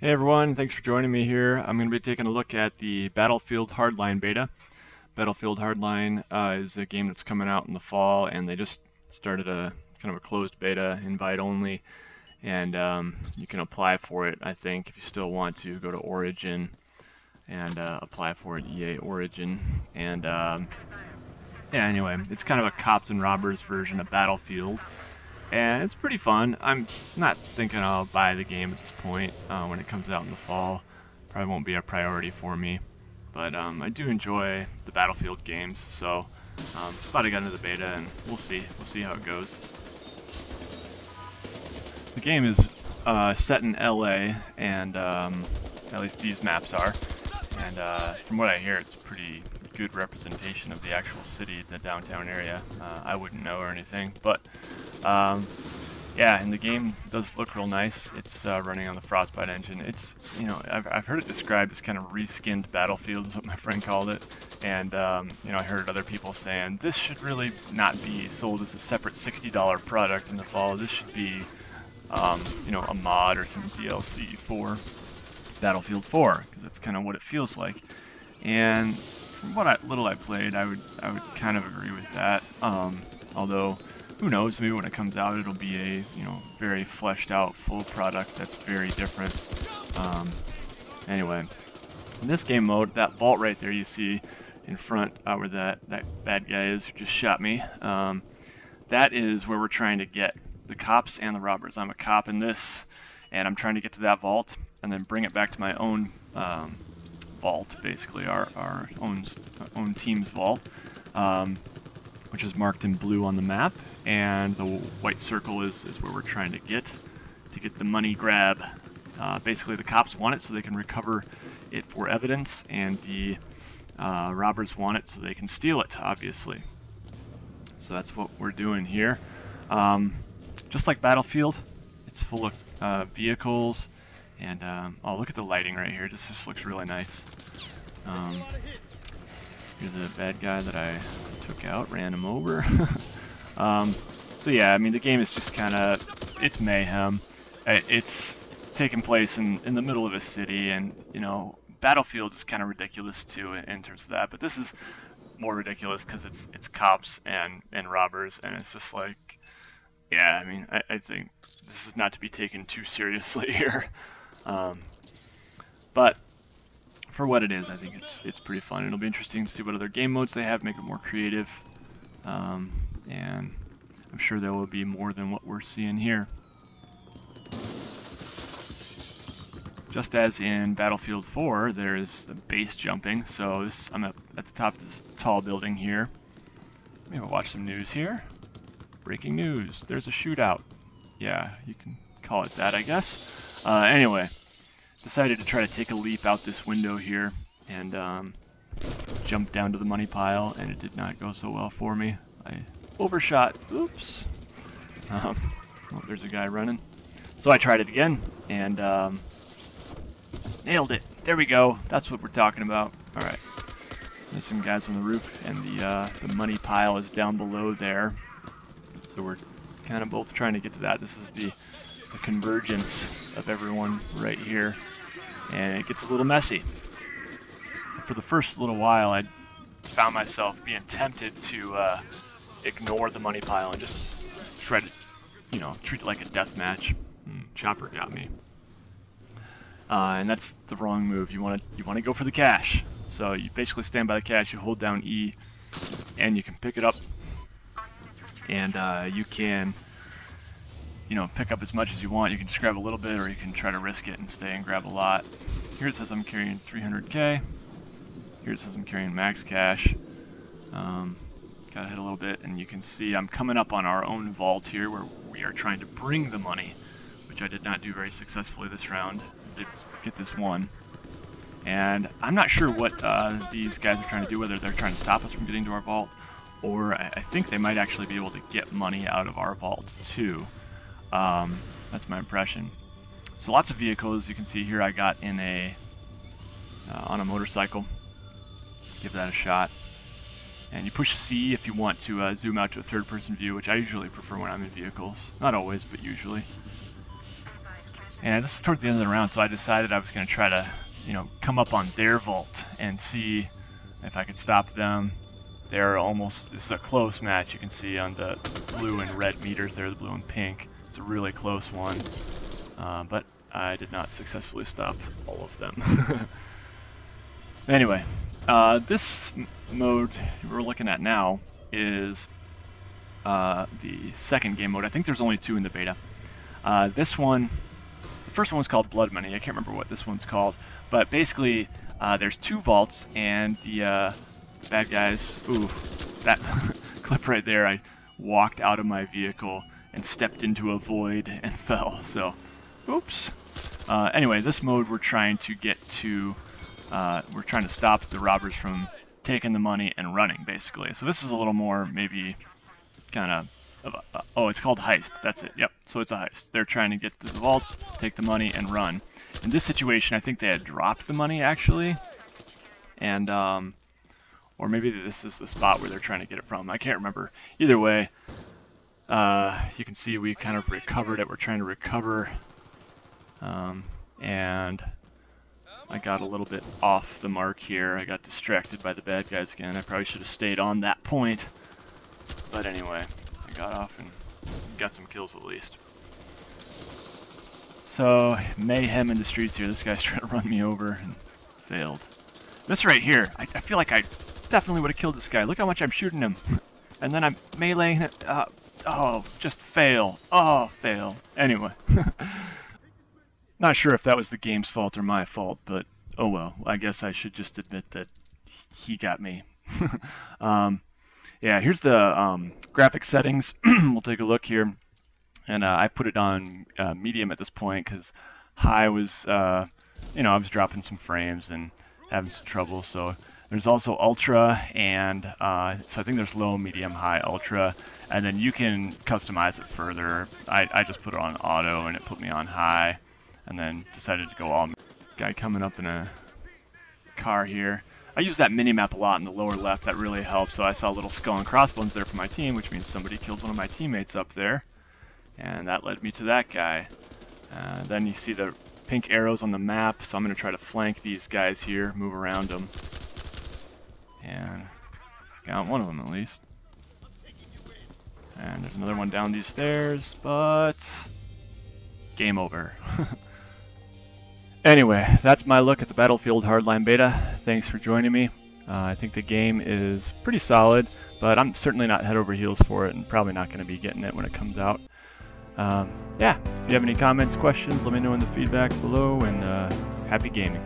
Hey everyone, thanks for joining me here. I'm going to be taking a look at the Battlefield Hardline Beta. Battlefield Hardline is a game that's coming out in the fall, and they just started a kind of a closed beta, invite only, and you can apply for it, I think, if you still want to. Go to Origin and apply for it, EA Origin. And yeah, anyway, it's kind of a cops and robbers version of Battlefield. And it's pretty fun. I'm not thinking I'll buy the game at this point when it comes out in the fall. Probably won't be a priority for me. But I do enjoy the Battlefield games, so glad I got into the beta, and we'll see. We'll see how it goes. The game is set in LA, and at least these maps are. And from what I hear, it's a pretty good representation of the actual city, the downtown area. I wouldn't know or anything, but yeah, and the game does look real nice. It's running on the Frostbite engine. It's, you know, I've heard it described as kind of reskinned Battlefield, is what my friend called it. And you know, I heard other people saying this should really not be sold as a separate $60 product in the fall. This should be, you know, a mod or some DLC for Battlefield 4, because that's kind of what it feels like. And from what little I played, I would kind of agree with that. Although, who knows? Maybe when it comes out, it'll be a very fleshed out, full product that's very different. Anyway, in this game mode, that vault right there you see in front, where that bad guy is who just shot me, that is where we're trying to get the cops and the robbers. I'm a cop in this, and I'm trying to get to that vault and then bring it back to my own vault, basically our own team's vault, which is marked in blue on the map, and the white circle is where we're trying to get the money grab. Basically, the cops want it so they can recover it for evidence, and the robbers want it so they can steal it, obviously. So that's what we're doing here. Just like Battlefield, it's full of vehicles. And, oh, look at the lighting right here. This just looks really nice. Here's a bad guy that I took out, ran him over. So yeah, I mean, the game is just kind of, it's mayhem. It's taking place in the middle of a city, and, you know, Battlefield is kind of ridiculous too in terms of that, but this is more ridiculous because it's cops and robbers, and it's just like, yeah, I mean, I think this is not to be taken too seriously here. But for what it is, I think it's pretty fun. It'll be interesting to see what other game modes they have, make it more creative, and I'm sure there will be more than what we're seeing here. Just as in Battlefield 4, there's the base jumping. So I'm at the top of this tall building here. Maybe we'll watch some news here. Breaking news, there's a shootout. Yeah, you can call it that, I guess. Anyway, decided to try to take a leap out this window here and jump down to the money pile, and it did not go so well for me. I overshot. Oops. Oh, there's a guy running. So I tried it again, and nailed it. There we go. That's what we're talking about. All right. There's some guys on the roof, and the money pile is down below there. So we're kind of both trying to get to that. This is the convergence of everyone right here, and it gets a little messy. For the first little while, I found myself being tempted to ignore the money pile and just try to, you know, treat it like a death match. Chopper got me, and that's the wrong move. You want to go for the cash. So you basically stand by the cash. You hold down E, and you can pick it up, and you can, you know, pick up as much as you want. You can just grab a little bit, or you can try to risk it and stay and grab a lot. Here it says I'm carrying 300K. Here it says I'm carrying max cash. Gotta hit a little bit, and you can see I'm coming up on our own vault here, where we are trying to bring the money, which I did not do very successfully this round. I did get this one. And I'm not sure what these guys are trying to do, whether they're trying to stop us from getting to our vault, or I think they might actually be able to get money out of our vault too. That's my impression. So lots of vehicles. You can see here I got in on a motorcycle. Give that a shot. And you push C if you want to zoom out to a third-person view, which I usually prefer when I'm in vehicles. Not always, but usually. And this is towards the end of the round, so I decided I was going to try to, you know, come up on their vault and see if I could stop them. They're almost, this is a close match. You can see on the blue and red meters there, the blue and pink. It's a really close one, but I did not successfully stop all of them. Anyway, this mode we're looking at now is the second game mode. I think there's only 2 in the beta. This one, the first one was called Blood Money. I can't remember what this one's called, but basically there's 2 vaults, and the bad guys, ooh, that clip right there, I walked out of my vehicle and stepped into a void and fell, so oops. Anyway, this mode we're trying to get to, we're trying to stop the robbers from taking the money and running, basically. So this is a little more maybe kind of oh, it's called heist. That's it. Yep. So it's a heist. They're trying to get to the vaults, take the money, and run. In this situation, I think they had dropped the money actually, and or maybe this is the spot where they're trying to get it from. I can't remember. Either way, you can see we kind of recovered it. We're trying to recover, and I got a little bit off the mark here. I got distracted by the bad guys again. I probably should have stayed on that point. But anyway, I got off and got some kills at least. So, mayhem in the streets here. This guy's trying to run me over and failed. This right here, I feel like I definitely would have killed this guy. Look how much I'm shooting him. And then I'm meleeing it. Oh, just fail. Oh, fail. Anyway. Not sure if that was the game's fault or my fault, but oh well. I guess I should just admit that he got me. Yeah, here's the graphic settings. We'll take a look here. And I put it on medium at this point because high was, you know, I was dropping some frames and having some trouble. So there's also ultra, and so I think there's low, medium, high, ultra. And then you can customize it further. I just put it on auto and it put me on high. And then decided to go all. Guy coming up in a car here. I use that mini-map a lot in the lower left. That really helps. So I saw little skull and crossbones there for my team, which means somebody killed one of my teammates up there. And that led me to that guy. Then you see the pink arrows on the map, so I'm going to try to flank these guys here, move around them. And got one of them at least. And there's another one down these stairs, but game over. Anyway, that's my look at the Battlefield Hardline Beta. Thanks for joining me. I think the game is pretty solid, but I'm certainly not head over heels for it and probably not going to be getting it when it comes out. Yeah, if you have any comments, questions, let me know in the feedback below, and happy gaming.